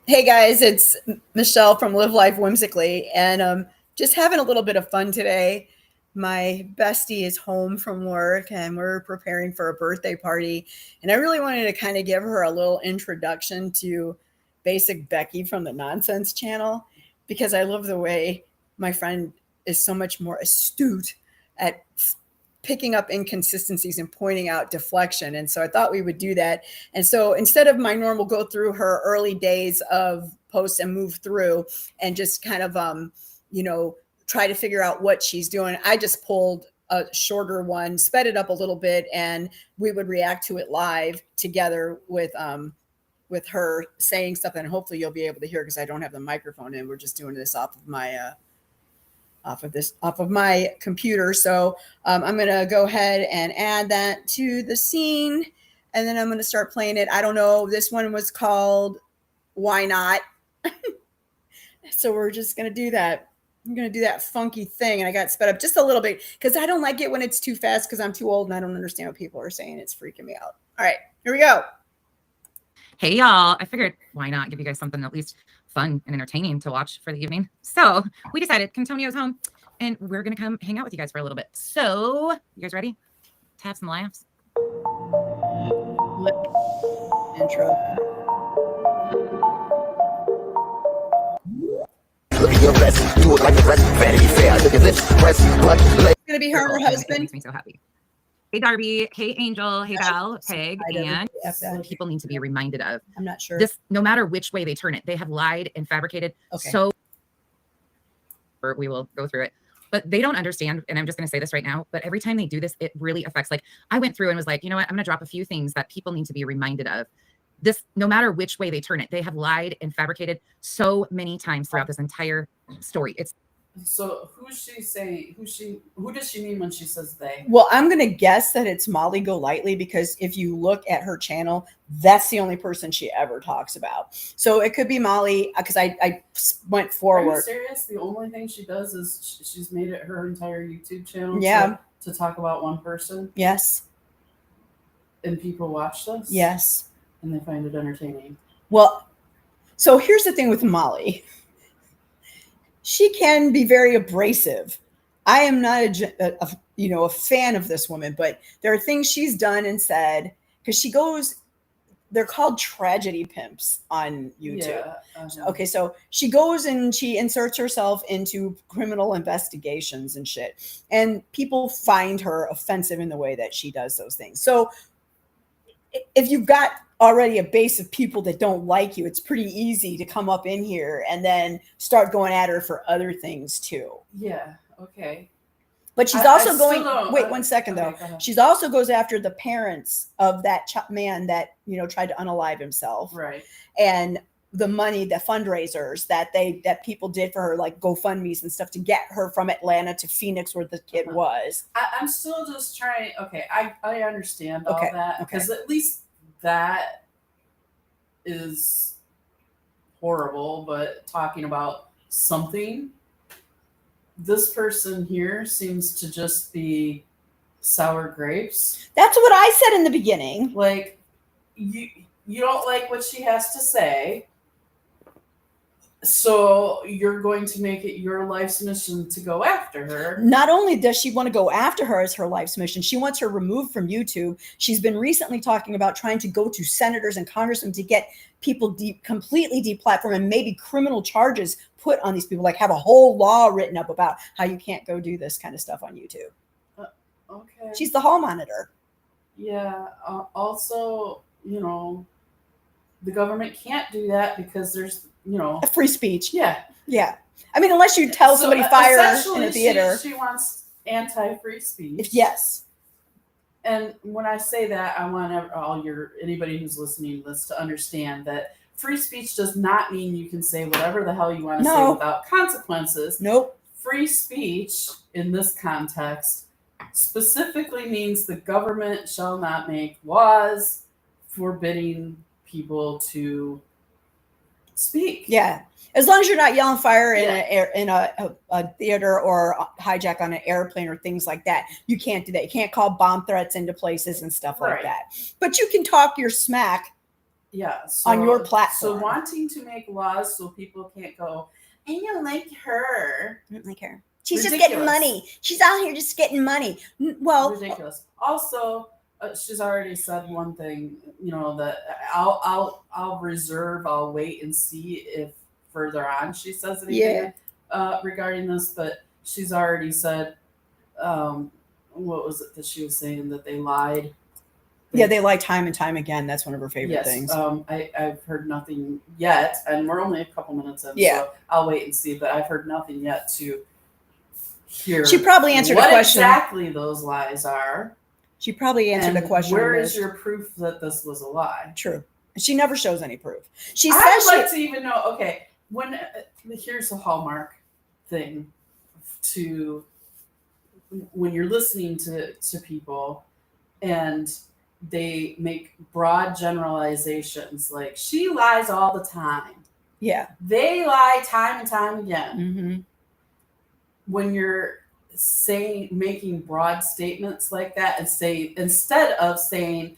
Hey guys, it's Michelle from Live Life Whimsically, and just having a little bit of fun today. My bestie is home from work, and we're preparing for a birthday party. And I really wanted to kind of give her a little introduction to basic Becky from the Nonsense Channel because I love the way my friend is so much more astute at picking up inconsistencies and pointing out deflection. And so I thought we would do that. And so instead of my normal go through her early days of posts and move through and just kind of, try to figure out what she's doing, I just pulled a shorter one, sped it up a little bit, and we would react to it live together with her saying stuff. And hopefully you'll be able to hear because I don't have the microphone and we're just doing this off of my computer. So I'm going to go ahead and add that to the scene, and then I'm going to start playing it. I don't know. This one was called Why Not? So we're just going to do that. I'm going to do that funky thing. And I got sped up just a little bit because I don't like it when it's too fast because I'm too old and I don't understand what people are saying. It's freaking me out. All right, here we go. Hey, y'all. I figured why not give you guys something at least fun and entertaining to watch for the evening. So we decided Antonio's home and we're going to come hang out with you guys for a little bit. So you guys ready to have some laughs? Intro. Look at your breast, do it like the breast, Vanity Fair. Look at this breast, butt, leg. It's gonna be her and her husband. It makes me so happy. Hey, Darby. Hey, Angel. Hey, Val. Peg. And people need to be reminded of. I'm not sure. This, no matter which way they turn it, they have lied and fabricated. Okay. So we will go through it. But they don't understand, and I'm just going to say this right now, but every time they do this, it really affects. Like, I went through and was like, you know what? I'm going to drop a few things that people need to be reminded of. This, no matter which way they turn it, they have lied and fabricated so many times throughout this entire story. It's so who's she saying? Who does she mean when she says they? Well, I'm going to guess that it's Molly Golightly because if you look at her channel, that's the only person she ever talks about. So it could be Molly because I went forward. Are you serious? The only thing she does is she's made it her entire YouTube channel to talk about one person? Yes. And people watch this? Yes. And they find it entertaining. Well, so here's the thing with Molly. She can be very abrasive. I am not a fan of this woman, but there are things she's done and said because she goes. They're called tragedy pimps on YouTube. Yeah, okay, so she goes and she inserts herself into criminal investigations and shit, and people find her offensive in the way that she does those things. So if you've got already a base of people that don't like you, it's pretty easy to come up in here and then start going at her for other things too. Yeah. Okay. But she's also going, wait 1 second though. She's also goes after the parents of that man that, tried to unalive himself. Right. And the money, the fundraisers that people did for her, like GoFundMe's and stuff to get her from Atlanta to Phoenix where the kid was. I'm still just trying. Okay. I understand all that because at least that is horrible, but talking about something, this person here seems to just be sour grapes. That's what I said in the beginning. Like you don't like what she has to say, so you're going to make it your life's mission to go after her. Not only does she want to go after her as her life's mission, she wants her removed from YouTube. She's been recently talking about trying to go to senators and congressmen to get people completely deplatformed and maybe criminal charges put on these people, like have a whole law written up about how you can't go do this kind of stuff on YouTube. Okay. She's the hall monitor. Yeah. Also, the government can't do that because there's, a free speech. Yeah. Yeah. I mean, unless you tell somebody fire in a theater. She wants anti-free speech. Yes. And when I say that, I want anybody who's listening to this to understand that free speech does not mean you can say whatever the hell you want to say without consequences. Nope. Free speech in this context specifically means the government shall not make laws forbidding people to speak. Yeah. As long as you're not yelling fire in a theater or hijack on an airplane or things like that, you can't do that. You can't call bomb threats into places and stuff like that. But you can talk your smack Yeah. So, on your platform. So wanting to make laws so people can't go, I don't like her. I don't like her. She's Ridiculous. just getting money. She's out here just getting money. Well, ridiculous. Also, she's already said one thing, you know, that I'll reserve, I'll wait and see if further on she says anything regarding this, but she's already said, what was it that she was saying, that they lied? They lie time and time again. That's one of her favorite things. I've heard nothing yet, and we're only a couple minutes in, so I'll wait and see, but I've heard nothing yet to hear. She probably answered what a question. Exactly those lies are. She probably answered the question. Where is your proof that this was a lie? True. She never shows any proof. She says I'd like to even know. Okay, here's a hallmark thing to when you're listening to people and they make broad generalizations like she lies all the time. Yeah, they lie time and time again. Mm-hmm. When you're making broad statements like that, and instead of saying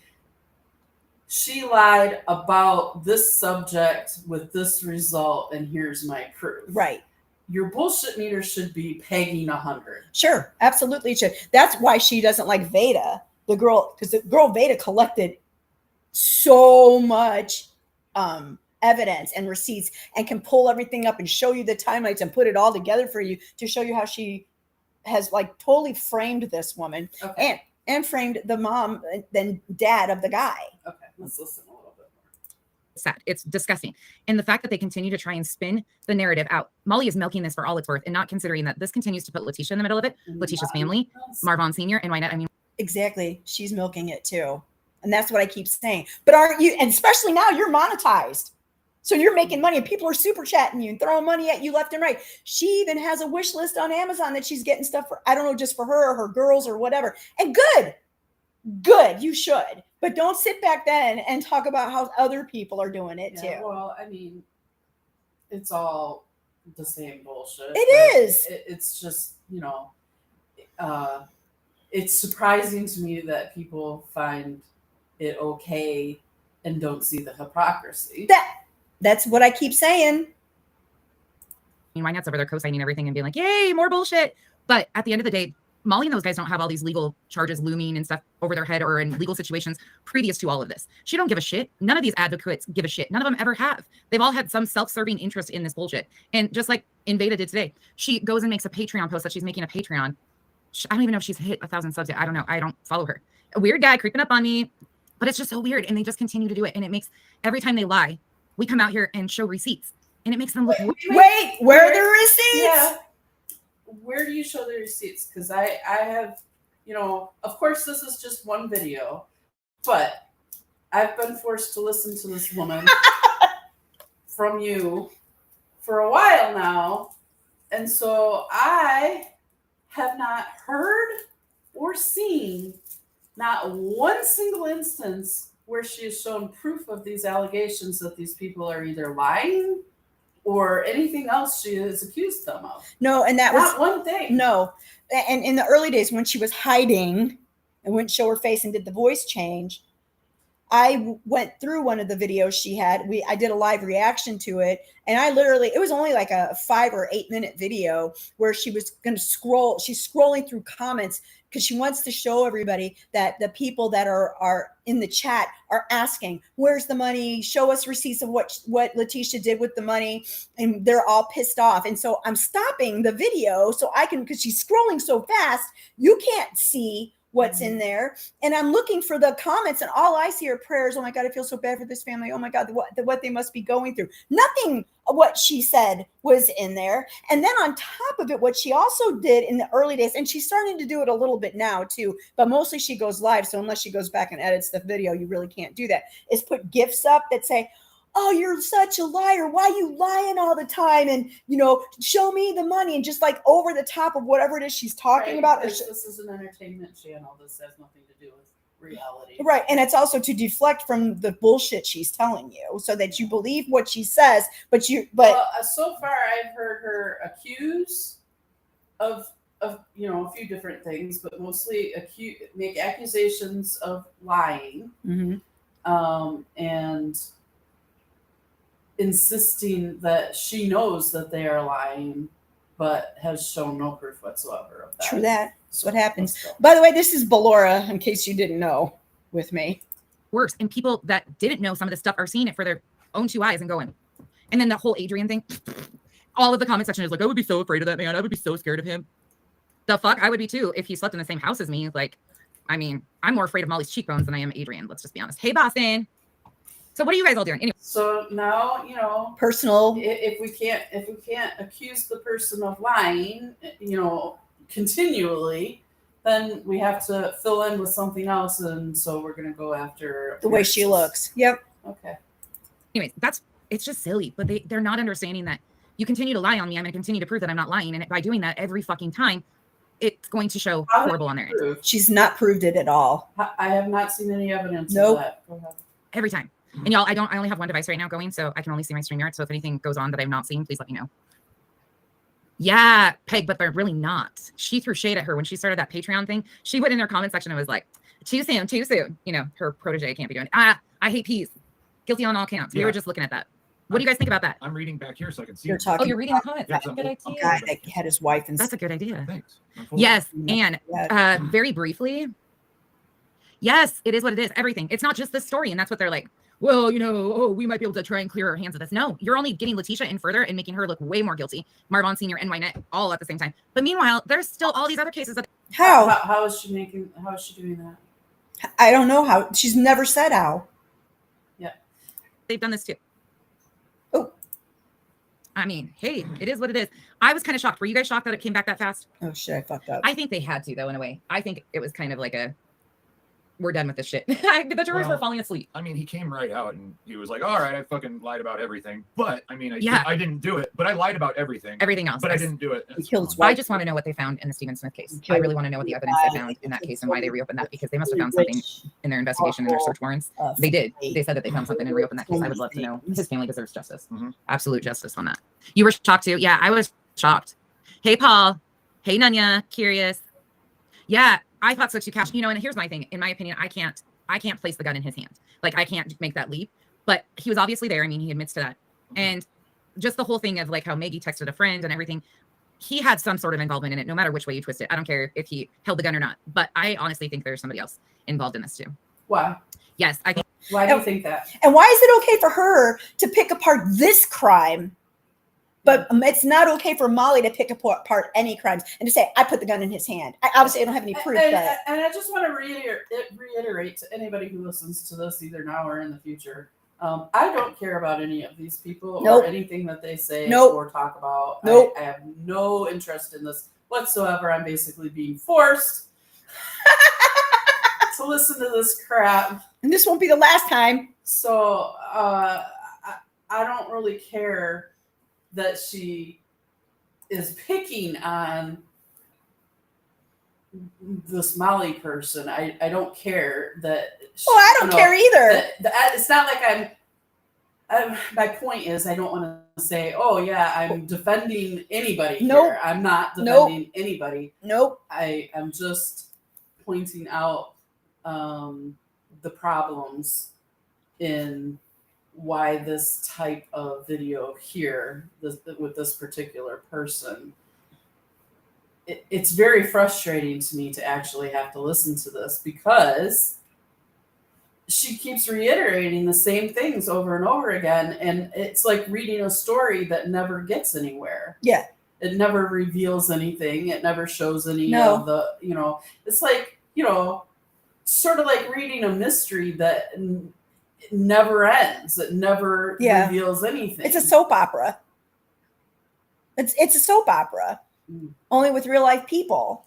she lied about this subject with this result and here's my proof, right, your bullshit meter should be pegging 100. Sure, absolutely should. That's why she doesn't like Veda, the girl, because the girl Veda collected so much evidence and receipts and can pull everything up and show you the timelines and put it all together for you to show you how she has like totally framed this woman. Okay. And framed the mom and dad of the guy. Okay, let's listen a little bit more. Sad. It's disgusting. And the fact that they continue to try and spin the narrative out. Molly is milking this for all it's worth and not considering that this continues to put Letitia in the middle of it. Letitia's family, Marvon Sr. and Wynette. I mean, exactly. She's milking it too. And that's what I keep saying. But aren't you, and especially now you're monetized. So you're making money and people are super chatting you and throwing money at you left and right. She even has a wish list on Amazon that she's getting stuff for, I don't know, just for her or her girls or whatever. And good, you should. But don't sit back then and talk about how other people are doing it too. Well, I mean, it's all the same bullshit. It is. It's just, you know, it's surprising to me that people find it okay and don't see the hypocrisy. That's what I keep saying. Wynette's over there co-signing everything and being like, yay, more bullshit. But at the end of the day, Molly and those guys don't have all these legal charges looming and stuff over their head or in legal situations previous to all of this. She don't give a shit. None of these advocates give a shit. None of them ever have. They've all had some self-serving interest in this bullshit. And just like Invada did today, she goes and makes a Patreon post that she's making a Patreon. I don't even know if she's hit 1,000 subs yet. I don't know. I don't follow her. A weird guy creeping up on me, but it's just so weird. And they just continue to do it. And it makes, every time they lie, we come out here and show receipts. And it makes them look. Wait, where are the receipts? Yeah. Where do you show the receipts? Because I have, you know, of course this is just one video, but I've been forced to listen to this woman from you for a while now. And so I have not heard or seen not one single instance where she has shown proof of these allegations that these people are either lying or anything else she has accused them of. No, and that not was one thing. No, and in the early days when she was hiding and wouldn't show her face and did the voice change, I went through one of the videos she had. I did a live reaction to it, and it was only like a 5 or 8 minute video where she was going to scroll. She's scrolling through comments because she wants to show everybody that the people that are in the chat are asking, where's the money? Show us receipts of what Letitia did with the money. And they're all pissed off. And so I'm stopping the video so I can, because she's scrolling so fast, you can't see what's in there. And I'm looking for the comments, and all I see are prayers. Oh my God, I feel so bad for this family. Oh my God, what they must be going through. Nothing of what she said was in there. And then on top of it, what she also did in the early days, and she's starting to do it a little bit now too, but mostly she goes live. So unless she goes back and edits the video, you really can't do that, is put GIFs up that say, oh, you're such a liar. Why are you lying all the time? And, you know, show me the money, and just like over the top of whatever it is she's talking about. This is an entertainment channel. This has nothing to do with reality. Right. And it's also to deflect from the bullshit she's telling you so that you believe what she says. But so far I've heard her accuse of you know, a few different things, but mostly make accusations of lying. Mm-hmm. And insisting that she knows that they are lying, but has shown no proof whatsoever of that. True that. That's what happens. Let's go. By the way, this is Ballora, in case you didn't know, with me. Worse. And people that didn't know some of this stuff are seeing it for their own two eyes and going. And then the whole Adrian thing, all of the comment section is like, I would be so afraid of that man. I would be so scared of him. The fuck? I would be too if he slept in the same house as me. Like, I mean, I'm more afraid of Molly's cheekbones than I am Adrian. Let's just be honest. Hey, Boston. So what are you guys all doing? Anyway. So now, Personal. If we can't accuse the person of lying, continually, then we have to fill in with something else, and so we're gonna go after The way she looks. Yep. Okay. Anyways, it's just silly, but they're not understanding that you continue to lie on me. I'm gonna continue to prove that I'm not lying, and by doing that every fucking time, it's going to show horrible on their end. She's not proved it at all. I have not seen any evidence Nope. of that. Go ahead. Every time. And y'all, I only have one device right now going, so I can only see my StreamYard. So if anything goes on that I've not seen, please let me know. Yeah, Peg, but they're really not. She threw shade at her when she started that Patreon thing. She went in their comment section and was like, too soon, too soon. Her protege can't be doing it. I hate peas. Guilty on all counts. We were just looking at that. What do you guys think about that? I'm reading back here so I can see. You're it. talking. Oh, you're reading the comments. That's a good idea. A guy that had his wife and That's a good idea. Thanks. Yes, and very briefly, yes, it is what it is. Everything. It's not just this story, and that's what they're like. Well, we might be able to try and clear our hands of this. No, you're only getting Letitia in further and making her look way more guilty. Marvon Senior and Wynette all at the same time. But meanwhile, there's still all these other cases that How is she doing that? I don't know how. She's never said how. they've done this too. Oh. I mean, hey, it is what it is. I was kind of shocked. Were you guys shocked that it came back that fast? Oh shit, I fucked up. I think they had to, though, in a way. I think it was kind of like we're done with this shit. The jurors were falling asleep. I mean, he came right out and he was like, all right, I fucking lied about everything. But I mean, Yeah. I didn't do it, but I lied about everything. Everything else. But I didn't do it. He killed his wife. I just want to know what they found in the Stephen Smith case. I really want to know what the evidence they found in that case and why they reopened that, because they must have found something in their investigation and their search warrants. They did. They said that they found something and reopened that case. I would love to know. His family deserves justice. Mhm. Absolute justice on that. You were shocked too? Yeah, I was shocked. Hey, Paul. Hey, Nanya. Curious. Yeah, I thought so too, Cash. And here's my thing. In my opinion, I can't place the gun in his hand. Like, I can't make that leap. But he was obviously there. I mean, he admits to that. And just the whole thing of like how Maggie texted a friend and everything, he had some sort of involvement in it, no matter which way you twist it. I don't care if he held the gun or not. But I honestly think there's somebody else involved in this too. Why? Yes, I think. Why do you think that? And why is it okay for her to pick apart this crime, but it's not okay for Molly to pick apart any crimes and to say, I put the gun in his hand? Obviously, I don't have any proof. And But I just want to reiterate to anybody who listens to this, either now or in the future, I don't care about any of these people Nope. or anything that they say Nope. or talk about. Nope. I have no interest in this whatsoever. I'm basically being forced to listen to this crap. and this won't be the last time. So I don't really care that she is picking on this Molly person. I don't care that. Well, I don't care either. It's not like my point is, I don't want to say, oh yeah, I'm defending anybody Nope. here. I'm not defending anybody. Nope. I am just pointing out the problems in why this type of video here with this particular person. It's very frustrating to me to actually have to listen to this, because she keeps reiterating the same things over and over again, and it's like reading a story that never gets anywhere. Yeah. It never reveals anything. It never shows any No. of the, it's like, sort of like reading a mystery that never ends. It never reveals anything. It's a soap opera. It's a soap opera, only with real life people.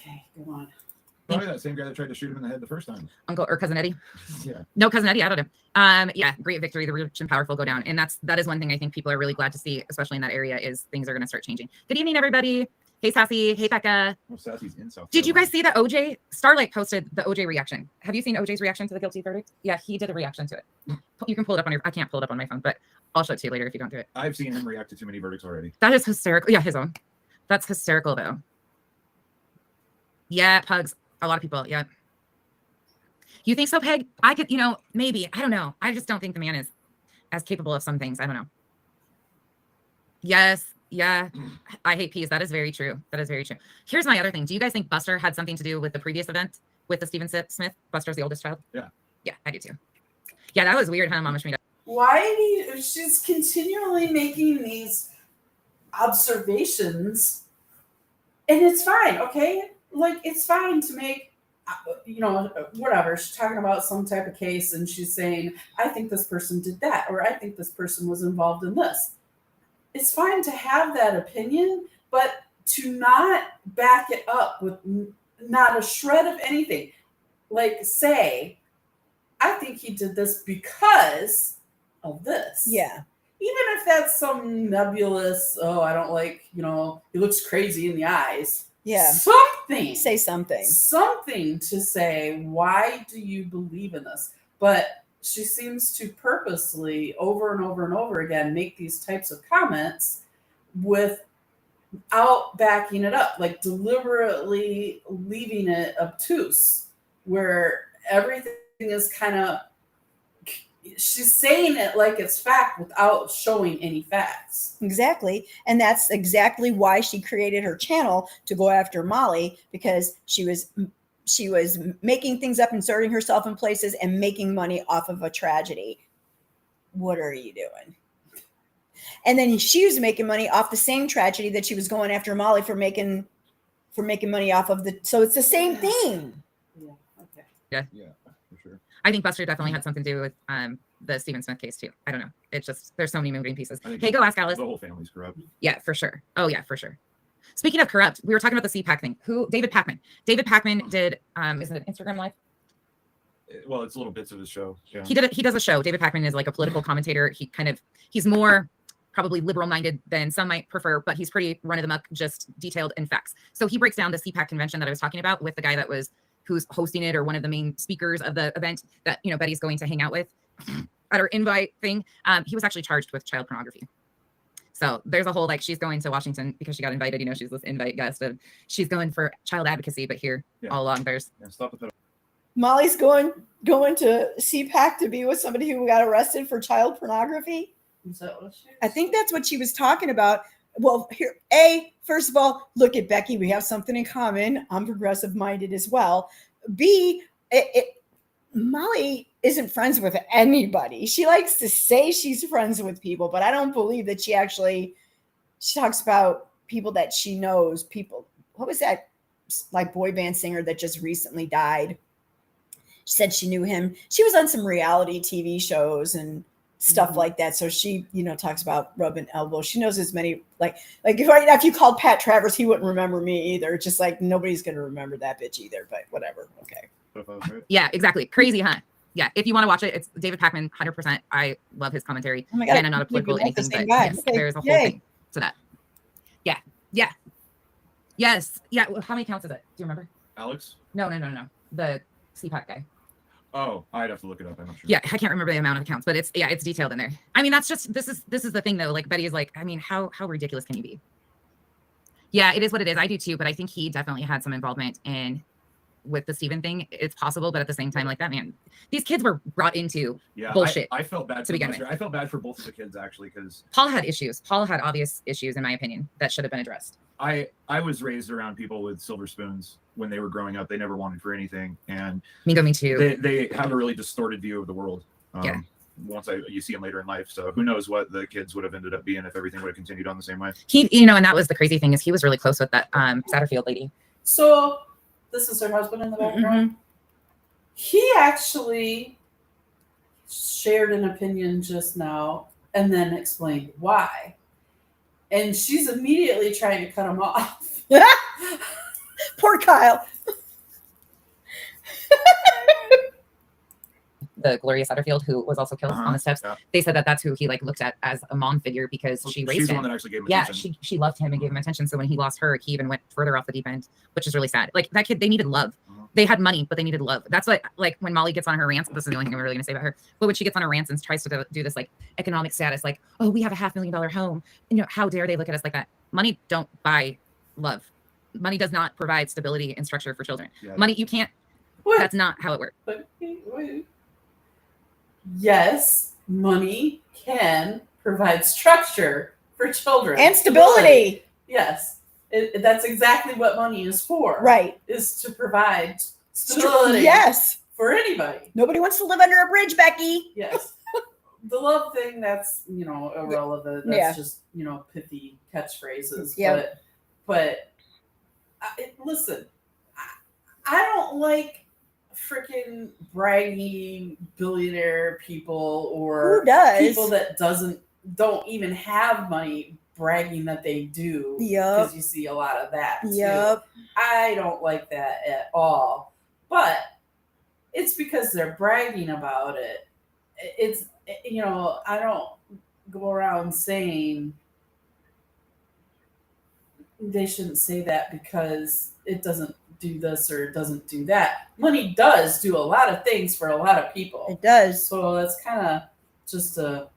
Okay, go on. Probably that same guy that tried to shoot him in the head the first time. Uncle or Cousin Eddie. Yeah. No, Cousin Eddie, I don't know. Yeah, great victory. The rich and powerful go down. And that is one thing I think people are really glad to see, especially in that area, is things are going to start changing. Good evening, everybody. Hey, Sassy. Hey, Becca. Well, Sassy's in South Did you Carolina. guys see that OJ? Starlight posted the OJ reaction. Have you seen OJ's reaction to the guilty verdict? Yeah, he did a reaction to it. You can pull it up on I can't pull it up on my phone, but I'll show it to you later if you don't do it. I've seen him react to too many verdicts already. That is hysterical. Yeah, his own. That's hysterical, though. Yeah, Pugs. A lot of people. Yeah. You think so, Peg? I could, maybe. I don't know. I just don't think the man is as capable of some things. I don't know. Yes. Yeah. I hate peas. That is very true. That is very true. Here's my other thing. Do you guys think Buster had something to do with the previous event with the Stephen Smith? Buster's the oldest child. Yeah. Yeah, I do too. Yeah, that was weird, huh, Mama Shmita? Why she's continually making these observations, and it's fine, okay? Like, it's fine to make, whatever. She's talking about some type of case, and she's saying, I think this person did that, or I think this person was involved in this. It's fine to have that opinion, but to not back it up with not a shred of anything. Like, say, I think he did this because of this. Yeah. Even if that's some nebulous, I don't like, he looks crazy in the eyes. Yeah. Something. Say something. Something to say, why do you believe in this? But she seems to purposely, over and over and over again, make these types of comments without backing it up, like deliberately leaving it obtuse, where everything is kind of, she's saying it like it's fact without showing any facts. Exactly. And that's exactly why she created her channel, to go after Molly, because she was making things up, inserting herself in places and making money off of a tragedy. What are you doing? And then she was making money off the same tragedy that she was going after Molly for making money off of so it's the same thing. Yeah. Okay. Yeah, for sure. I think Buster definitely had something to do with the Stephen Smith case too. I don't know. It's just, there's so many moving pieces. Hey, go ask Alice. The whole family's corrupt. Yeah, for sure. Oh yeah, for sure. Speaking of corrupt, we were talking about the CPAC thing. David Pakman. David Pakman did, is it an Instagram live? Well, it's little bits of his show. Yeah. He does a show. David Pakman is like a political commentator. He's more probably liberal minded than some might prefer, but he's pretty run of the muck, just detailed in facts. So he breaks down the CPAC convention that I was talking about with the guy who's hosting it, or one of the main speakers of the event that, Betty's going to hang out with at her invite thing. He was actually charged with child pornography. So there's a whole, like, she's going to Washington because she got invited, she's this invite guest, and she's going for child advocacy, but here all along Stop with that. Molly's going to CPAC to be with somebody who got arrested for child pornography. Is that what she I think that's what she was talking about. Well, here, first of all, look at Becky. We have something in common. I'm progressive minded as well. B, Molly isn't friends with anybody. She likes to say she's friends with people, but I don't believe that she talks about people that she knows. People, what was that, like, boy band singer that just recently died? She said she knew him. She was on some reality TV shows and stuff like that. So she, talks about rubbing elbows. She knows as many, like if you called Pat Travers, he wouldn't remember me either. Just like nobody's going to remember that bitch either, but whatever. Okay. Yeah, exactly. Crazy, huh? Yeah. If you want to watch it, it's David Pakman, 100%. I love his commentary. Oh my God. Again, I'm not a political anything, but yes, okay. There's a whole thing to that. Yeah. Yeah. Yes. Yeah. Well, how many counts is it? Do you remember? Alex? No. The CPAC guy. Oh, I'd have to look it up. I'm not sure. Yeah, I can't remember the amount of accounts, but it's detailed in there. I mean, that's just, this is the thing though. Like, Betty is like, I mean, how ridiculous can you be? Yeah, it is what it is. I do too, but I think he definitely had some involvement with the Stephen thing. It's possible, but at the same time, like, that man, these kids were brought into bullshit. I felt bad to begin with. I felt bad for both of the kids, actually, because Paul had issues. Paul had obvious issues, in my opinion, that should have been addressed. I was raised around people with silver spoons when they were growing up. They never wanted for anything, and me too. They have a really distorted view of the world. Yeah. Once you see them later in life, so who knows what the kids would have ended up being if everything would have continued on the same way. He, and that was the crazy thing, is he was really close with that Satterfield lady. So this is her husband in the background. Mm-hmm. He actually shared an opinion just now and then explained why. And she's immediately trying to cut him off. Poor Kyle. The Gloria Satterfield, who was also killed on the steps. Yeah. They said that that's who he looked at as a mom figure, because she raised him. She's the one that actually gave him attention. She loved him and gave him attention. So when he lost her, he even went further off the deep end, which is really sad. Like, that kid, they needed love. They had money, but they needed love. That's what, like, when Molly gets on her rants, this is the only thing I'm really gonna say about her. But when she gets on her rants and tries to do this, like, economic status, like, oh, we have a $500,000 home. How dare they look at us like that? Money don't buy love. Money does not provide stability and structure for children. Yeah. Money, you can't. What? That's not how it works. Yes, money can provide structure for children And stability. Yes, that's exactly what money is for. Right. Is to provide stability. Yes. For anybody. Nobody wants to live under a bridge, Becky. Yes. The love thing, that's, irrelevant. That's just, pithy catchphrases. Yeah. But listen, I don't like freaking braggy billionaire people or who does? People that don't even have money bragging that they do. Yep. Because you see a lot of that too. Yep. I don't like that at all. But it's because they're bragging about it. It's, I don't go around saying they shouldn't say that because it doesn't do this or it doesn't do that. Money does do a lot of things for a lot of people. It does. So that's kind of just a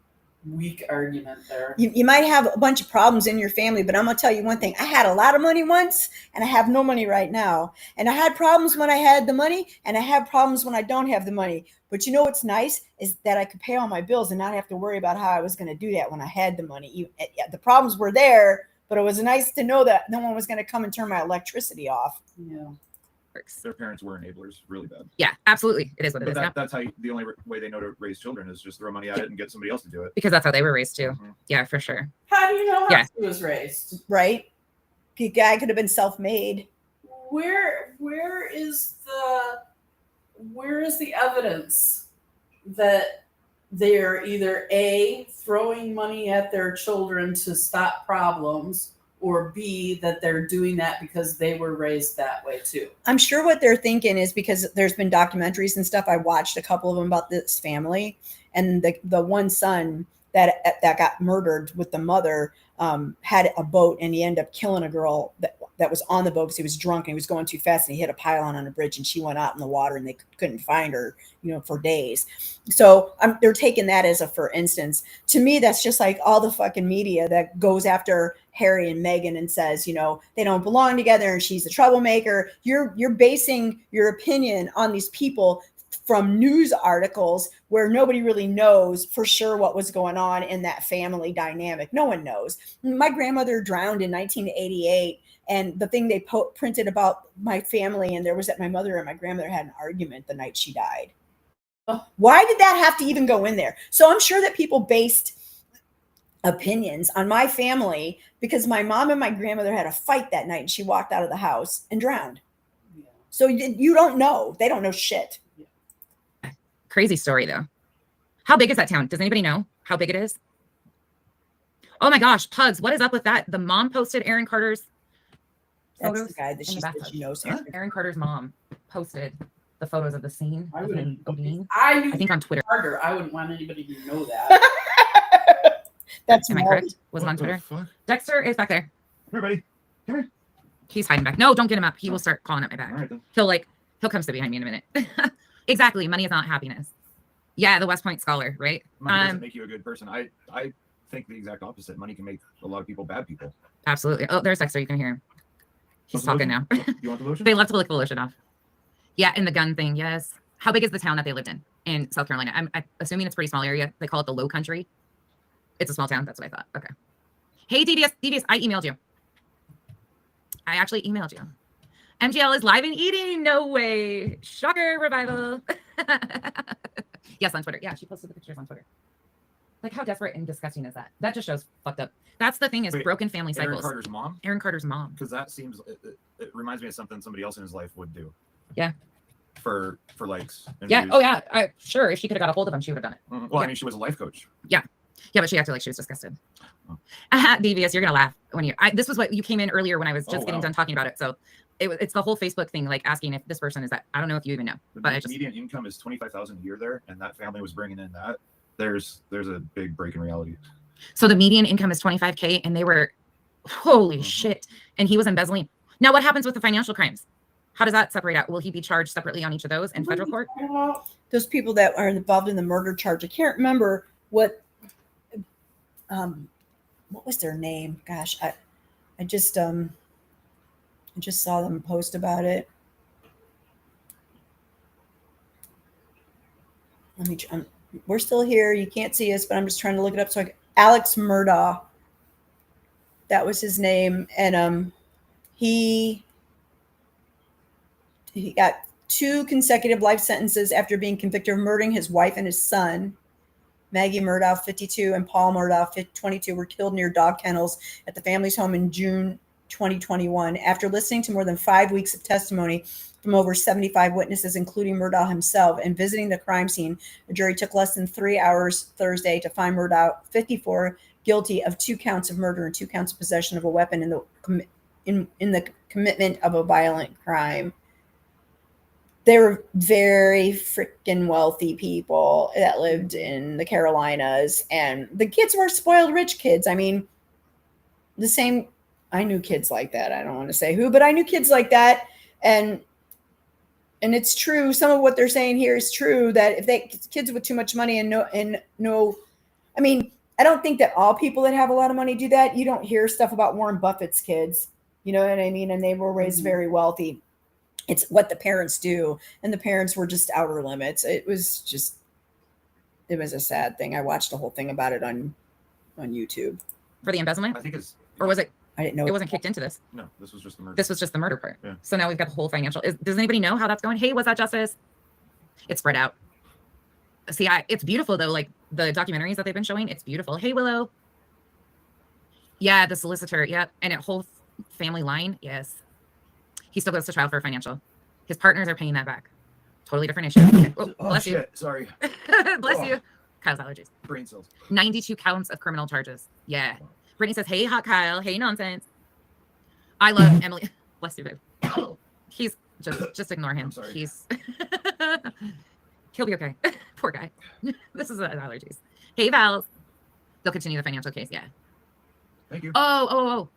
weak argument there. You might have a bunch of problems in your family, but I'm going to tell you one thing. I had a lot of money once and I have no money right now. And I had problems when I had the money and I have problems when I don't have the money. But you know what's nice is that I could pay all my bills and not have to worry about how I was going to do that when I had the money. The problems were there, but it was nice to know that no one was going to come and turn my electricity off. Yeah. Their parents were enablers really bad. Yeah, absolutely. It is what it is. That's how the only way they know to raise children is just throw money at it and get somebody else to do it. Because that's how they were raised too. Mm-hmm. Yeah, for sure. How do you know how Yeah. he was raised? Right? The guy could have been self-made. Where is the evidence that they're either A, throwing money at their children to stop problems, or B, that they're doing that because they were raised that way too? I'm sure what they're thinking is because there's been documentaries and stuff. I watched a couple of them about this family, and the one son that got murdered with the mother had a boat, and he ended up killing a girl that was on the boat because he was drunk and he was going too fast, and he hit a pylon on a bridge, and she went out in the water, and they couldn't find her, for days. So they're taking that as a for instance. To me, that's just like all the fucking media that goes after Harry and Meghan and says, they don't belong together and she's a troublemaker. You're basing your opinion on these people from news articles where nobody really knows for sure what was going on in that family dynamic. No one knows. My grandmother drowned in 1988, and the thing they printed about my family, and there was that my mother and my grandmother had an argument the night she died. Why did that have to even go in there? So I'm sure that people based opinions on my family because my mom and my grandmother had a fight that night and she walked out of the house and drowned. Yeah. So you don't know. They don't know shit. Crazy story though. How big is that town? Does anybody know how big it is? Oh my gosh, Pugs, what is up with that? The mom posted Aaron Carter's photos. That's the guy that she said she knows him. Aaron Carter's mom posted the photos of the scene. I think on Twitter. Carter, I wouldn't want anybody to know that. That's Am I correct? Was it on Twitter? Dexter is back there. Everybody, come here. He's hiding back. No, don't get him up. He will start calling at my back. All right, then. He'll come sit behind me in a minute. Exactly. Money is not happiness. Yeah, the West Point scholar, right? Money doesn't make you a good person. I think the exact opposite. Money can make a lot of people bad people. Absolutely. Oh, there's Dexter. You can hear him. He's talking now. You want the lotion? They love to lick the lotion off. Yeah, and the gun thing. Yes. How big is the town that they lived in South Carolina? I'm assuming it's a pretty small area. They call it the Low Country. It's a small town. That's what I thought. Okay. Hey, DBS, I emailed you. I actually emailed you. MGL is live and eating. No way. Shocker, revival. Yes, on Twitter. Yeah, she posted the pictures on Twitter. Like, how desperate and disgusting is that? That just shows fucked up. That's the thing is broken family cycles. Aaron Carter's mom? Aaron Carter's mom. Because that seems, it reminds me of something somebody else in his life would do. Yeah. For likes. And Yeah. views. Oh, yeah. Sure. If she could have got a hold of him, she would have done it. Well, Yeah. I mean, she was a life coach. Yeah. Yeah, but she acted like she was disgusted. Oh. DBS, you're gonna laugh when this was what you came in earlier when I was just getting done talking about it. So it's the whole Facebook thing, like asking if this person is that. I don't know if you even know, but the median income is $25,000 a year there, and that family was bringing in that. There's a big break in reality. So the median income is 25K, and they were, holy shit, and he was embezzling. Now, what happens with the financial crimes? How does that separate out? Will he be charged separately on each of those in federal court? Those people that are involved in the murder charge, I can't remember what was their name? Gosh, I just saw them post about it. Let we're still here. You can't see us, but I'm just trying to look it up. So Alex Murdaugh, that was his name. And he got 2 consecutive life sentences after being convicted of murdering his wife and his son. Maggie Murdaugh, 52, and Paul Murdaugh, 22, were killed near dog kennels at the family's home in June 2021. After listening to more than 5 weeks of testimony from over 75 witnesses, including Murdaugh himself, and visiting the crime scene, a jury took less than 3 hours Thursday to find Murdaugh, 54, guilty of 2 counts of murder and 2 counts of possession of a weapon in the commitment of a violent crime. They were very freaking wealthy people that lived in the Carolinas, and the kids were spoiled rich kids. I mean, the same, I knew kids like that. I don't want to say who, but I knew kids like that. And it's true. Some of what they're saying here is true, that if they kids with too much money and no, I mean, I don't think that all people that have a lot of money do that. You don't hear stuff about Warren Buffett's kids, you know what I mean? And they were raised very wealthy. It's what the parents do. And the parents were just outer limits. It was a sad thing. I watched the whole thing about it on YouTube. For the embezzlement? I think it's, Or was it? I didn't know It wasn't kicked into this. no, this was just the murder. This was just the murder part. Yeah. So now we've got the whole financial. Does anybody know how that's going? Hey, was that justice? It's spread out. See, it's beautiful though. Like the documentaries that they've been showing, it's beautiful. Hey, Willow. Yeah, the solicitor. Yep. And a whole family line. Yes. He still goes to trial for financial. His partners are paying that back. Totally different issue. Okay. Oh, bless you. Sorry. Bless you. Kyle's allergies. Brain cells. 92 counts of criminal charges. Yeah. Brittany says, hey, hot Kyle. Hey, nonsense. I love Emily. Bless you, babe. He's just ignore him. I'm sorry. He'll be okay. Poor guy. This is allergies. Hey, Vals. They'll continue the financial case. Yeah. Thank you. Oh.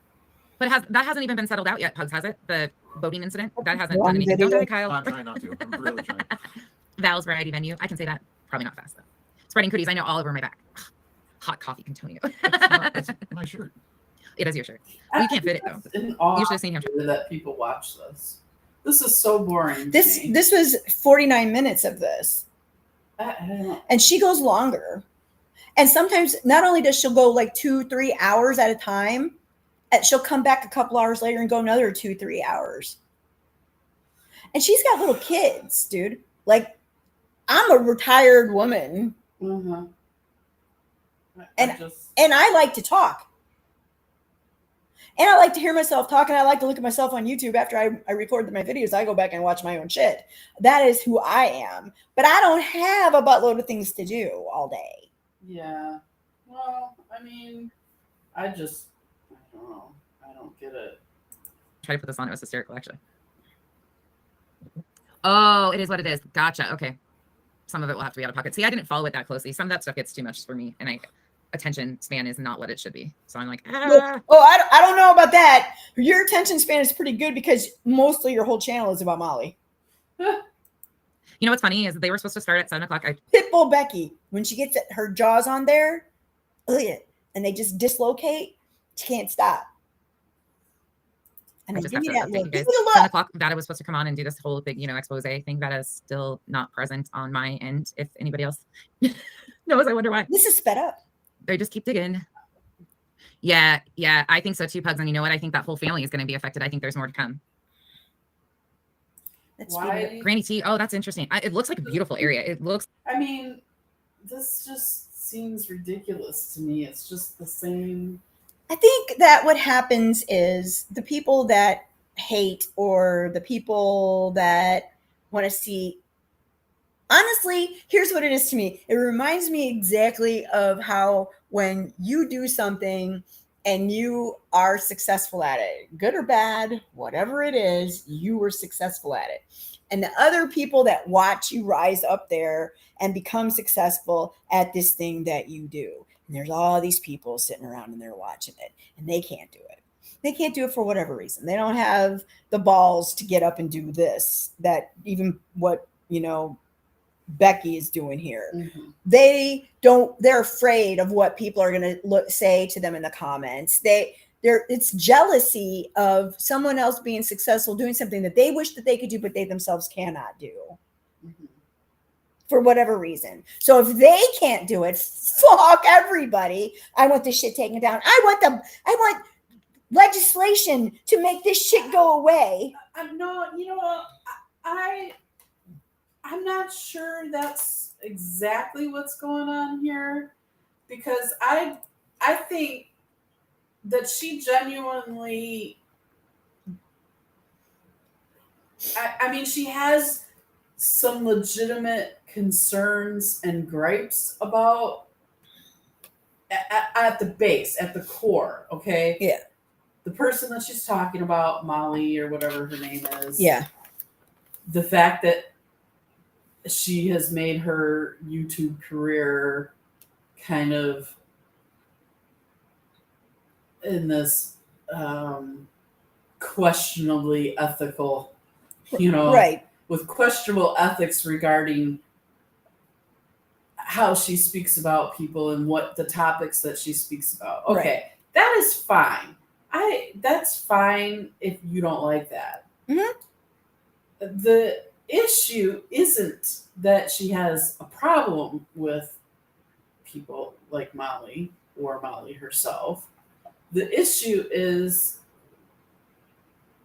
But that hasn't even been settled out yet, Pugs, has it? The boating incident? That hasn't done anything. Don't tell me, Kyle. I'm trying not to. I'm really trying. Val's variety venue. I can say that. Probably not fast, though. Spreading cooties. I know all over my back. Hot coffee, Antonio. It's my shirt. It is your shirt. Well, you can't fit it, though. You should have seen him. That people watch this. This is so boring. This was 49 minutes of this. I don't know. And she goes longer. And sometimes not only does she go like 2-3 hours at a time, she'll come back a couple hours later and go another 2-3 hours. And she's got little kids, dude. Like, I'm a retired woman. Mm-hmm. And I like to talk. And I like to hear myself talk, and I like to look at myself on YouTube after I record my videos. I go back and watch my own shit. That is who I am. But I don't have a buttload of things to do all day. Yeah. Well, I mean, I don't know. I don't get it. Try to put this on. It was hysterical, actually. Oh, it is what it is. Gotcha. Okay. Some of it will have to be out of pocket. See, I didn't follow it that closely. Some of that stuff gets too much for me, and attention span is not what it should be. So I'm like, ah. Oh, I don't know about that. Your attention span is pretty good because mostly your whole channel is about Molly. You know what's funny is they were supposed to start at 7:00. Pitbull Becky, when she gets her jaws on there, and they just dislocate, she can't stop. And I then just give me have to that update look. you Give guys. me the look. 7:00, Vada was supposed to come on and do this whole big, expose thing. Vada is still not present on my end. If anybody else knows, I wonder why. This is sped up. They just keep digging. Yeah, I think so too, Pugs. And you know what? I think that whole family is going to be affected. I think there's more to come. Why? Granny T. Oh, that's interesting. It looks like a beautiful area. It looks. I mean, this just seems ridiculous to me. It's just the same. I think that what happens is the people that hate or the people that want to see, honestly, here's what it is to me. It reminds me exactly of how when you do something and you are successful at it, good or bad, whatever it is, you were successful at it. And the other people that watch you rise up there and become successful at this thing that you do. And there's all these people sitting around and they're watching it and they can't do it. They can't do it for whatever reason. They don't have the balls to get up and do this, that even what, Becky is doing here. Mm-hmm. They're afraid of what people are going to say to them in the comments. It's jealousy of someone else being successful, doing something that they wish that they could do, but they themselves cannot do. Mm-hmm. for whatever reason. So if they can't do it, fuck everybody. I want this shit taken down. I want legislation to make this shit go away. No, you know, I'm not sure that's exactly what's going on here, because I think that she genuinely, I mean, she has some legitimate concerns and gripes about at the base, at the core, okay? Yeah. The person that she's talking about, Molly or whatever her name is. Yeah. The fact that she has made her YouTube career kind of in this questionably ethical, you know, right, with questionable ethics regarding how she speaks about people and what the topics that she speaks about. Okay, right. that is fine. That's fine if you don't like that. Mm-hmm. The issue isn't that she has a problem with people like Molly or Molly herself. The issue is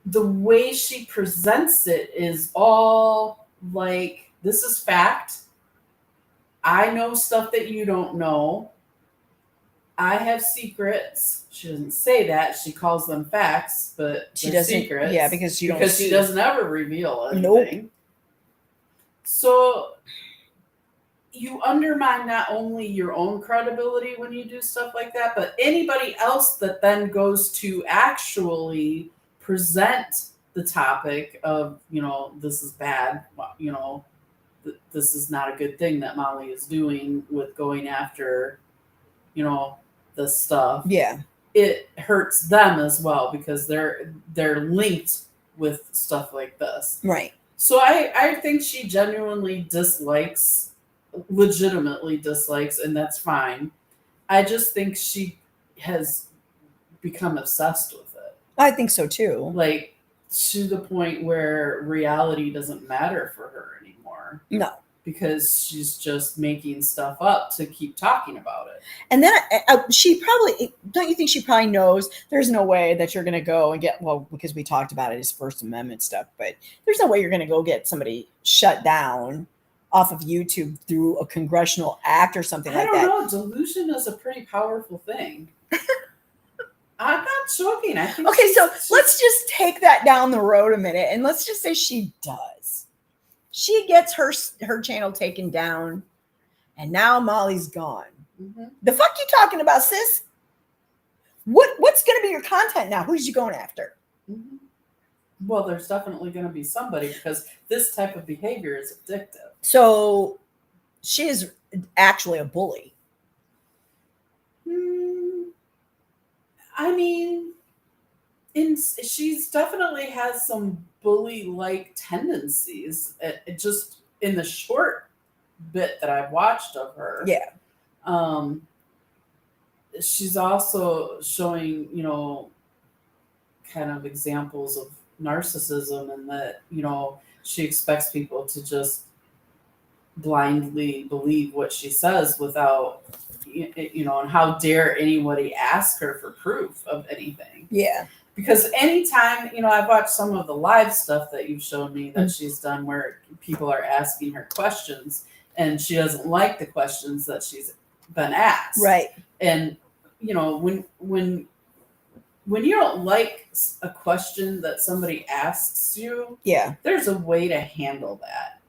the way she presents it is all like, this is fact. I know stuff that you don't know. I have secrets. She doesn't say that. She calls them facts, but She they're doesn't. secrets. Yeah, because you don't because see. she doesn't ever reveal anything. Nope. So you undermine not only your own credibility when you do stuff like that, but anybody else that then goes to actually present the topic of, you know, this is bad, you know, this is not a good thing that Molly is doing with going after, you know, this stuff. Yeah. It hurts them as well because they're linked with stuff like this. Right. So I think she genuinely legitimately dislikes, and that's fine. I just think she has become obsessed with it. I think so too. Like, to the point where reality doesn't matter for her anymore. No. Because she's just making stuff up to keep talking about it. And then she probably, don't you think she probably knows there's no way that you're going to go and get, well, because we talked about it as First Amendment stuff, but there's no way you're going to go get somebody shut down off of YouTube through a congressional act or something like that. I don't know. Delusion is a pretty powerful thing. I'm not joking. I think okay, so let's just take that down the road a minute and let's just say she does. She gets her channel taken down, and now Molly's gone. Mm-hmm. The fuck you talking about, sis? What's going to be your content now? Who's you going after? Mm-hmm. Well, there's definitely going to be somebody because this type of behavior is addictive. So she is actually a bully. I mean, she's definitely has some bully-like tendencies. Just in the short bit that I've watched of her. Yeah. She's also showing, you know, kind of examples of narcissism, and that, you know, she expects people to just blindly believe what she says without, you know, and how dare anybody ask her for proof of anything. Yeah. Because anytime, you know, I've watched some of the live stuff that you've shown me that she's done where people are asking her questions and she doesn't like the questions that she's been asked. Right. And, you know, when you don't like a question that somebody asks you, yeah, there's a way to handle that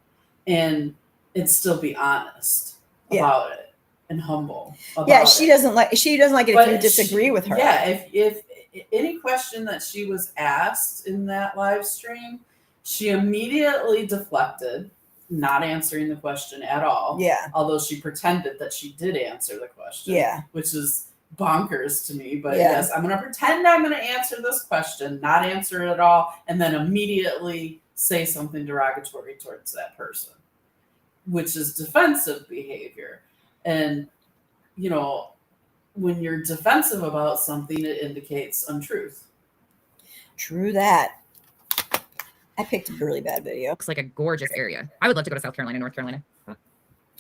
and still be honest about it and humble about it. She doesn't like it if you disagree with her. Yeah, if any question that she was asked in that live stream, she immediately deflected, not answering the question at all. Yeah. Although she pretended that she did answer the question. Yeah. Which is bonkers to me. But yes, I'm going to pretend I'm going to answer this question, not answer it at all, and then immediately say something derogatory towards that person, which is defensive behavior. And, you know, when you're defensive about something, it indicates untruth. True that. I picked a really bad video. Looks like a gorgeous area. I would love to go to South Carolina, North Carolina.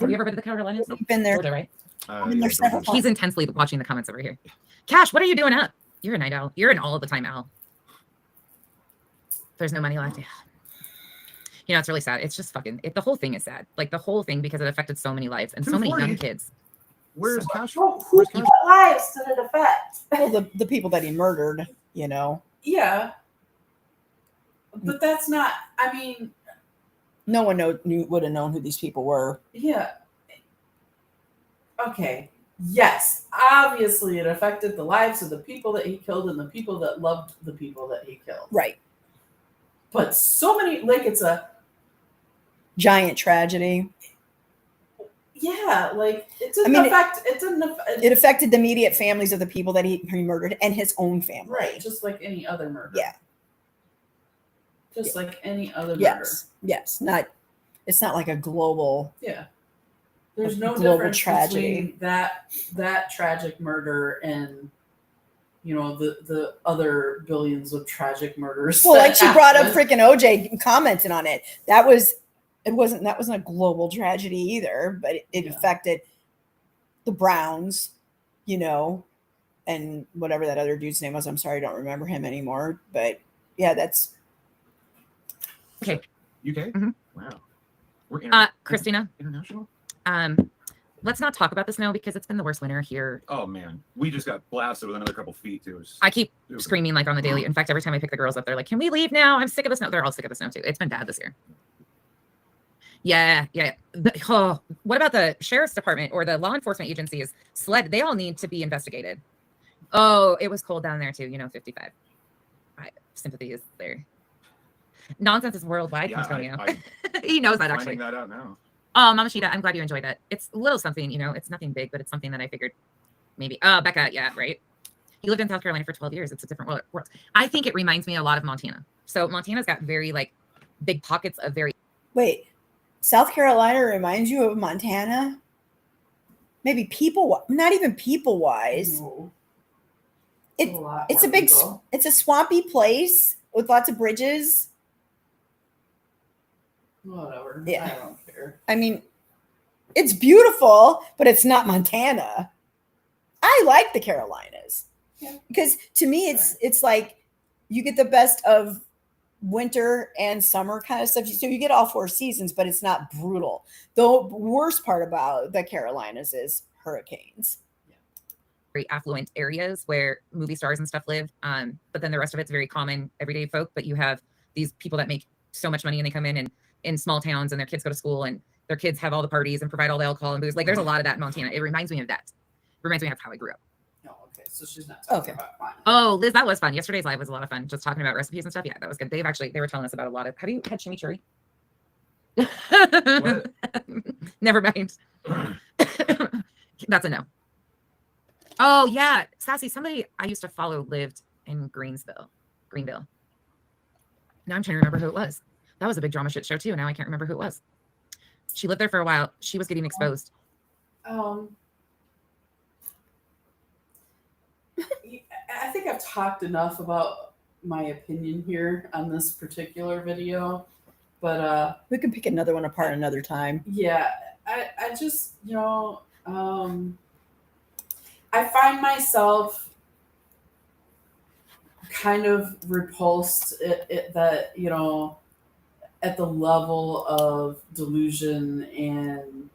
Have you ever been to the Carolinas? We've been there. Florida, right? been there several times. He's intensely watching the comments over here. Cash, what are you doing up? You're a night owl. You're an all the time owl. There's no money left. Yeah. You know, it's really sad. It's just fucking, the whole thing is sad. Like the whole thing, because it affected so many lives and so many young kids. Where's So- Cash? Whose lives did it affect? Well, the people that he murdered, you know. Yeah. But that's not, I mean, No one would have known who these people were. yeah. Okay. Yes. Obviously, it affected the lives of the people that he killed and the people that loved the people that he killed. Right. But so many, like, it's a, Giant tragedy. yeah, like, it didn't I mean, affect, it didn't affect, It affected the immediate families of the people that he murdered and his own family. right, just like any other murder. Yeah. Just like any other murder. Yes. Yes. It's not like a global. Yeah. There's no global difference tragedy. between that tragic murder and, you know, the other billions of tragic murders. Well, that like she brought up happened. freaking OJ commenting on it. That wasn't a global tragedy either, but it Yeah. affected the Browns, you know, and whatever that other dude's name was. I'm sorry, I don't remember him anymore. But yeah, that's UK? Mhm. Wow. We're Christina, international? let's not talk about the snow because it's been the worst winter here. Oh man, we just got blasted with another couple feet too. I keep It was- screaming like on the daily. In fact, every time I pick the girls up, they're like, "Can we leave now? I'm sick of the snow." They're all sick of the snow too. It's been bad this year. Yeah. What about the sheriff's department or the law enforcement agencies? SLED, they all need to be investigated. Oh, it was cold down there too. 55. Sympathy is there. Nonsense is worldwide, Yeah, Antonio. I he knows that finding actually. that out now. Oh, Mama Sheeta, I'm glad you enjoyed that. It's a little something, it's nothing big, but it's something that I figured maybe. Oh, Becca, yeah, right. He lived in South Carolina for 12 years. It's a different world. I think it reminds me a lot of Montana. So Montana's got very like big pockets of very. wait. South Carolina reminds you of Montana? Maybe not even people wise. No. It- lot It's more a big, people. it's a swampy place with lots of bridges. Whatever. Yeah. I don't care. I mean, it's beautiful, but it's not Montana. I like the Carolinas. Yeah. Because to me, it's like you get the best of winter and summer kind of stuff. So you get all 4 seasons, but it's not brutal. The worst part about the Carolinas is hurricanes. very affluent areas where movie stars and stuff live. But then the rest of it's very common everyday folk. But you have these people that make so much money and they come in small towns and their kids go to school and their kids have all the parties and provide all the alcohol and booze. Like there's a lot of that in Montana. It reminds me of that. It reminds me of how I grew up. No, okay. So she's not talking Okay. about mine. Oh, Liz, that was fun. Yesterday's live was a lot of fun. Just talking about recipes and stuff. Yeah, that was good. They were telling us about a lot of, have you had chimichurri? Never mind. That's a no. Oh yeah, Sassy, somebody I used to follow lived in Greenville. Now I'm trying to remember who it was. That was a big drama shit show too. Now I can't remember who it was. She lived there for a while. She was getting exposed. I think I've talked enough about my opinion here on this particular video, but We can pick another one apart another time. yeah, I just, I find myself kind of repulsed that, at the level of delusion and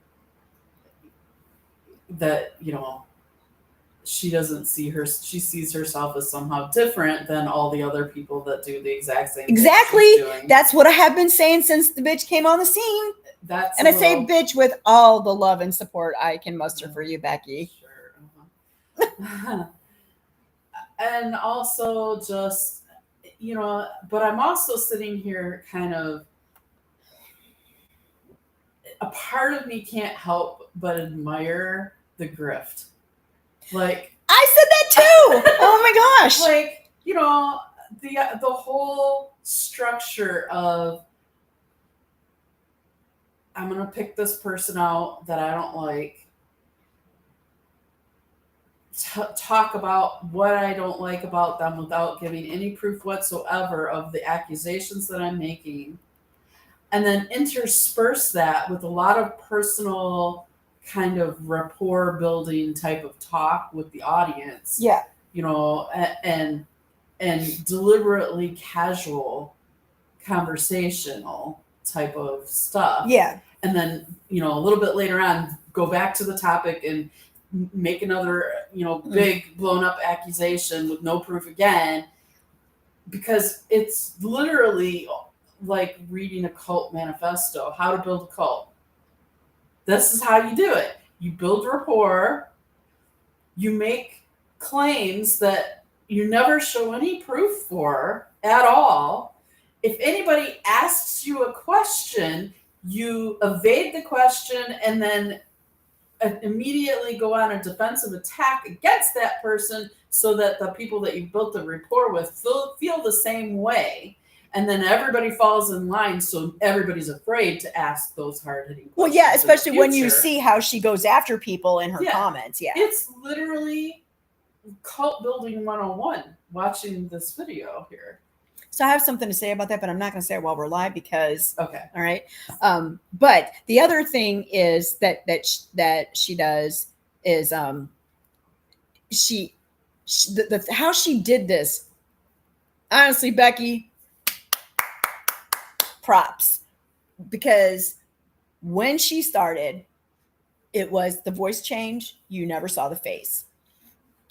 that, she sees herself as somehow different than all the other people that do the exact same thing she's Exactly. doing. That's what I have been saying since the bitch came on the scene. That's And a I say little- bitch with all the love and support I can muster for you, Becky. Sure. Uh-huh. And also just, but I'm also sitting here kind of, a part of me can't help but admire the grift. Like, I said that too. Oh my gosh. like, the whole structure of, I'm going to pick this person out that I don't like, talk about what I don't like about them without giving any proof whatsoever of the accusations that I'm making. and then intersperse that with a lot of personal kind of rapport building type of talk with the audience. Yeah. You know, and deliberately casual conversational type of stuff. Yeah. And then, you know, a little bit later on, go back to the topic and make another, you know, big blown up accusation with no proof again, because it's literally like reading a cult manifesto, how to build a cult. This is how you do it. You build rapport, you make claims that you never show any proof for at all. If anybody asks you a question, you evade the question and then immediately go on a defensive attack against that person so that the people that you built the rapport with feel the same way. And then everybody falls in line, so everybody's afraid to ask those hard-hitting questions. Well, yeah, especially when you see how she goes after people in her comments. Yeah. It's literally cult building 101 watching this video here. So I have something to say about that, but I'm not going to say it while we're live because. Okay. All right. But the other thing is that she does is she how she did this. Honestly, Becky, props, because when she started, it was the voice change. You never saw the face.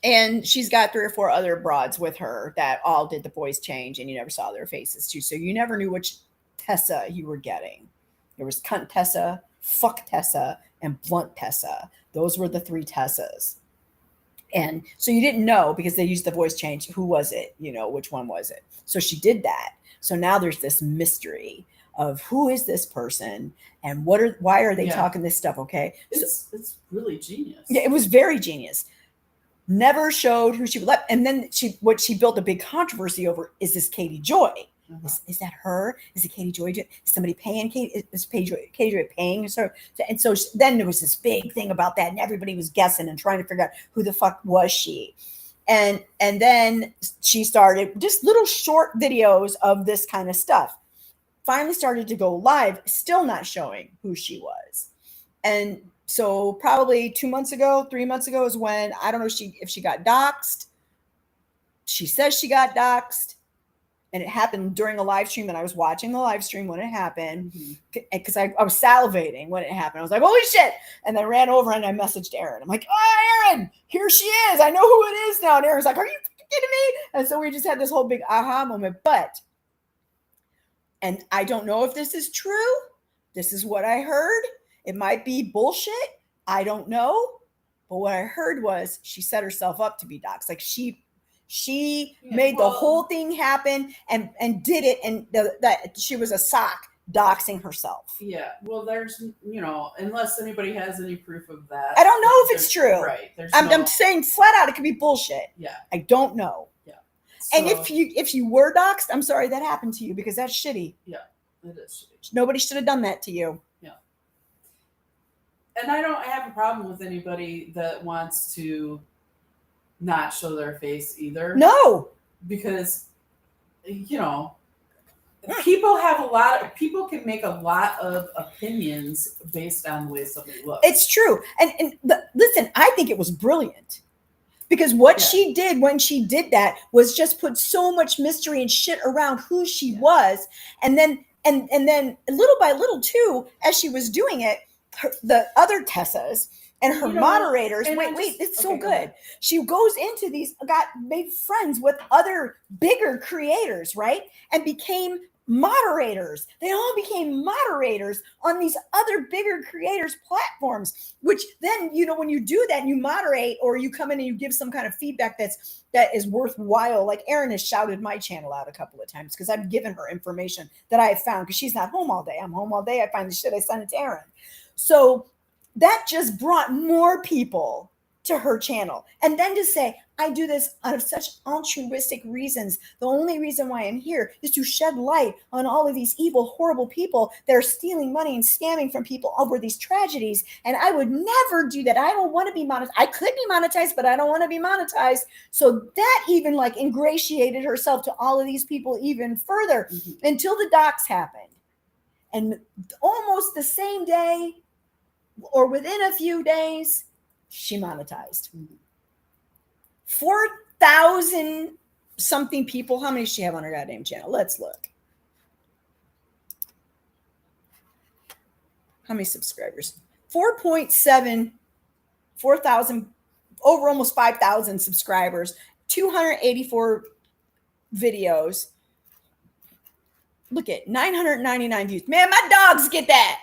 And she's got 3 or 4 other broads with her that all did the voice change, and you never saw their faces too. So you never knew which Tessa you were getting. There was cunt Tessa, fuck Tessa, and blunt Tessa. Those were the 3 Tessas. And so you didn't know because they used the voice change. Who was it? You know, which one was it? So she did that. So now there's this mystery of who is this person and why are they talking this stuff? Okay. It's really genius. Yeah, it was very genius. Never showed who she left. And then what she built a big controversy over is this Katie Joy. Is that her? Is it Katie Joy? Is somebody paying Katie? Is Katie Joy paying her? And so then there was this big thing about that, and everybody was guessing and trying to figure out who the fuck was she. And then she started just little short videos of this kind of stuff. Finally started to go live, still not showing who she was. And so probably 2 months ago, 3 months ago is when, I don't know if she got doxxed. She says she got doxxed. And it happened during a live stream, and I was watching the live stream when it happened because I was salivating when it happened. I was like, holy shit. And I ran over and I messaged Aaron. I'm like, oh, Aaron, here she is. I know who it is now. And Aaron's like, are you kidding me? And so we just had this whole big aha moment. And I don't know if this is true. This is what I heard. It might be bullshit. I don't know. But what I heard was she set herself up to be doxxed. Like she made the whole thing happen and did it. And that she was a sock doxing herself. Yeah. Well, there's, you know, unless anybody has any proof of that. I don't know if it's true. Right. I'm saying flat out, it could be bullshit. Yeah. I don't know. Yeah. And if you were doxxed, I'm sorry that happened to you because that's shitty. Yeah, it is shitty. Nobody should have done that to you. Yeah. And I don't have a problem with anybody that wants to not show their face either. No. Because, you know, people can make a lot of opinions based on the way somebody looks. It's true. And listen, I think it was brilliant. Because what she did when she did that was just put so much mystery and shit around who she was. And then little by little too, as she was doing it, the other Tessas and her moderators, it's so good. She goes into made friends with other bigger creators, right? And became moderators. They all became moderators on these other bigger creators' platforms, which then, you know, when you do that and you moderate or you come in and you give some kind of feedback that is worthwhile, like Erin has shouted my channel out a couple of times because I've given her information that I have found because she's not home all day. I'm home all day. I find the shit, I send it to Erin. So that just brought more people to her channel. And then to say, I do this out of such altruistic reasons. The only reason why I'm here is to shed light on all of these evil, horrible people that are stealing money and scamming from people over these tragedies. And I would never do that. I don't want to be monetized. I could be monetized, but I don't want to be monetized. So that even like ingratiated herself to all of these people even further until the docs happened. And almost the same day or within a few days, she monetized. 4,000 something people. How many does she have on her goddamn channel? Let's look. How many subscribers? 4,000, over almost 5,000 subscribers, 284 videos. Look at 999 views. Man, my dogs get that.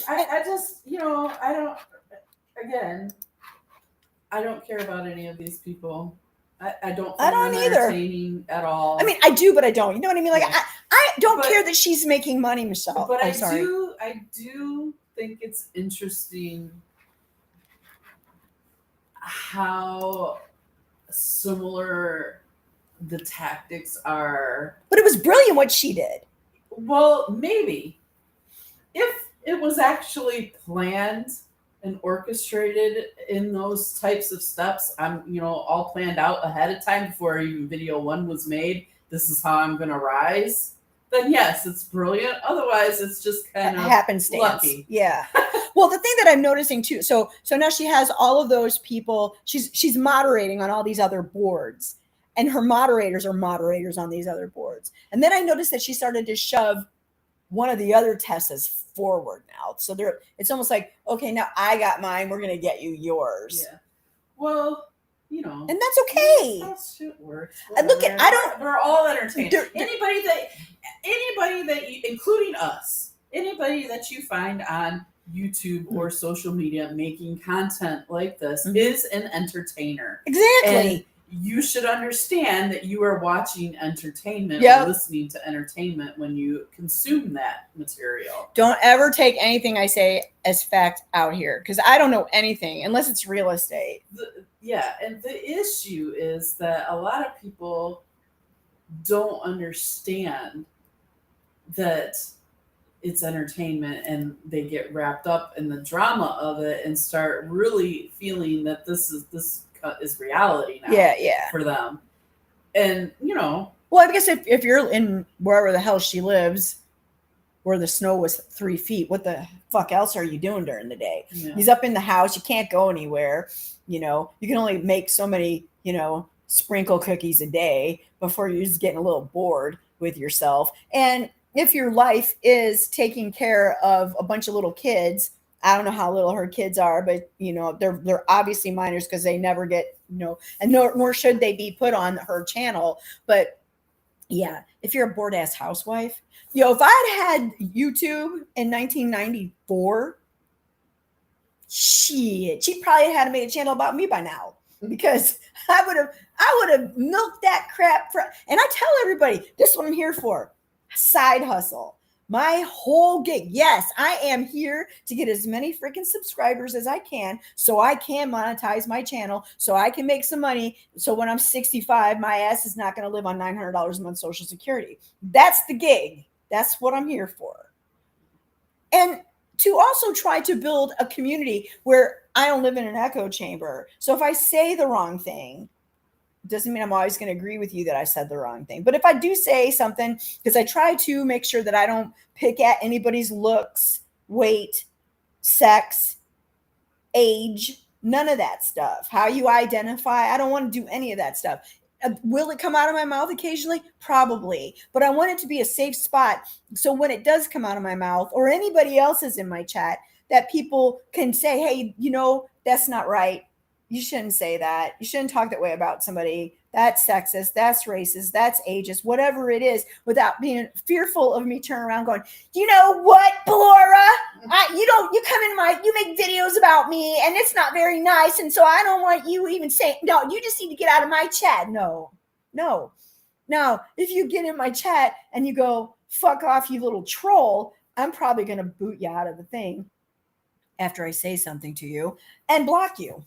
I just, I don't care about any of these people. I don't find them entertaining at all. I mean, I do, but I don't. You know what I mean? Like, Yeah. I don't care that she's making money, Michelle. But I'm I sorry. do think it's interesting how similar the tactics are. But it was brilliant what she did. Well, maybe if it was actually planned and orchestrated in those types of steps, I'm all planned out ahead of time before even video one was made. This is how I'm gonna rise. Then yes, it's brilliant. Otherwise, it's just kind of happenstance. Lucky. Yeah. Well, the thing that I'm noticing too, so now she has all of those people. She's moderating on all these other boards, and her moderators are moderators on these other boards. And then I noticed that she started to shove one of the other Tessas forward now. So it's almost like, okay, now I got mine. We're gonna get you yours. Yeah. Well, and that's okay. That shit works. And look at we're all entertained. Anybody that you, including us, anybody that you find on YouTube or social media making content like this is an entertainer. Exactly. And you should understand that you are watching entertainment or listening to entertainment when you consume that material. Don't ever take anything I say as fact out here, because I don't know anything unless it's real estate. And the issue is that a lot of people don't understand that it's entertainment, and they get wrapped up in the drama of it and start really feeling that this is reality now for them. And well, I guess if you're in wherever the hell she lives, where the snow was 3 feet, what the fuck else are you doing during the day? He's up in the house, you can't go anywhere. You can only make so many sprinkle cookies a day before you're just getting a little bored with yourself. And if your life is taking care of a bunch of little kids, I don't know how little her kids are, but they're obviously minors, because they never get and nor should they be put on her channel. But yeah, if you're a bored ass housewife, if I'd had YouTube in 1994, shit, she probably had made a channel about me by now, because I would have milked that crap and I tell everybody, this is what I'm here for. Side hustle. My whole gig. Yes, I am here to get as many freaking subscribers as I can, so I can monetize my channel, so I can make some money. So when I'm 65, my ass is not going to live on $900 a month Social Security. That's the gig. That's what I'm here for. And to also try to build a community where I don't live in an echo chamber. So if I say the wrong thing, doesn't mean I'm always going to agree with you that I said the wrong thing. But if I do say something, because I try to make sure that I don't pick at anybody's looks, weight, sex, age, none of that stuff. How you identify, I don't want to do any of that stuff. Will it come out of my mouth occasionally? Probably. But I want it to be a safe spot. So when it does come out of my mouth, or anybody else is in my chat, that people can say, hey, that's not right. You shouldn't say that. You shouldn't talk that way about somebody. That's sexist. That's racist. That's ageist. Whatever it is, without being fearful of me turning around going, you know what, Blora? You make videos about me, and it's not very nice, and so I don't want you even saying, no, you just need to get out of my chat. No. Now, if you get in my chat and you go, fuck off, you little troll, I'm probably going to boot you out of the thing after I say something to you and block you.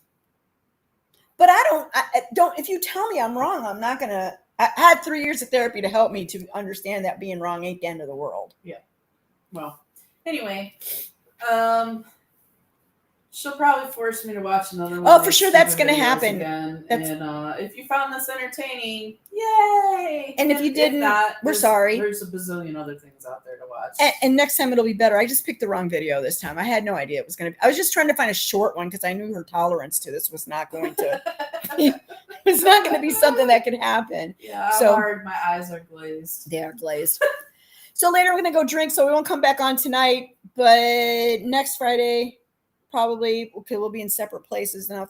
But I don't, if you tell me I'm wrong, I'm not going to, I had 3 years of therapy to help me to understand that being wrong ain't the end of the world. Yeah. Well, anyway, She'll probably force me to watch another one. Oh, of for those sure that's stupid going to videos happen. Again. That's- And if you found this entertaining, yay! And if you didn't, we're there's- sorry. There's a bazillion other things out there to watch. And next time it'll be better. I just picked the wrong video this time. I had no idea it was going to be. I was just trying to find a short one because I knew her tolerance to this was not going to. It's not going to be something that could happen. Yeah, So- hard. My eyes are glazed. They are glazed. So later we're going to go drink. So we won't come back on tonight, but next Friday, probably we'll be in separate places. And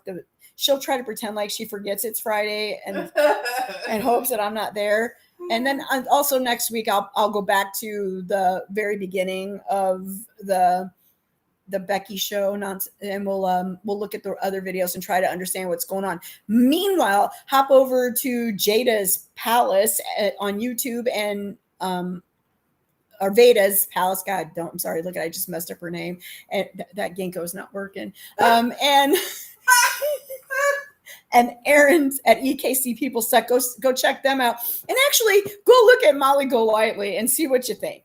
she'll try to pretend like she forgets it's Friday and hopes that I'm not there. And then also next week I'll go back to the very beginning of the Becky show, and we'll look at the other videos and try to understand what's going on. Meanwhile, hop over to Jada's Palace on YouTube and or Veda's Palace. God, I'm sorry. Look, I just messed up her name, and that ginkgo's not working. And Aaron's at EKC People Suck. Go check them out, and actually go look at Molly Golightly and see what you think.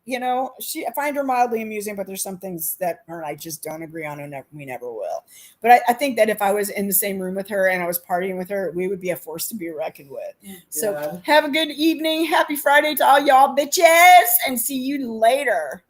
I find her mildly amusing, but there's some things that her and I just don't agree on, and we never will. But I think that if I was in the same room with her and I was partying with her, we would be a force to be reckoned with. So have a good evening. Happy Friday to all y'all bitches, and see you later.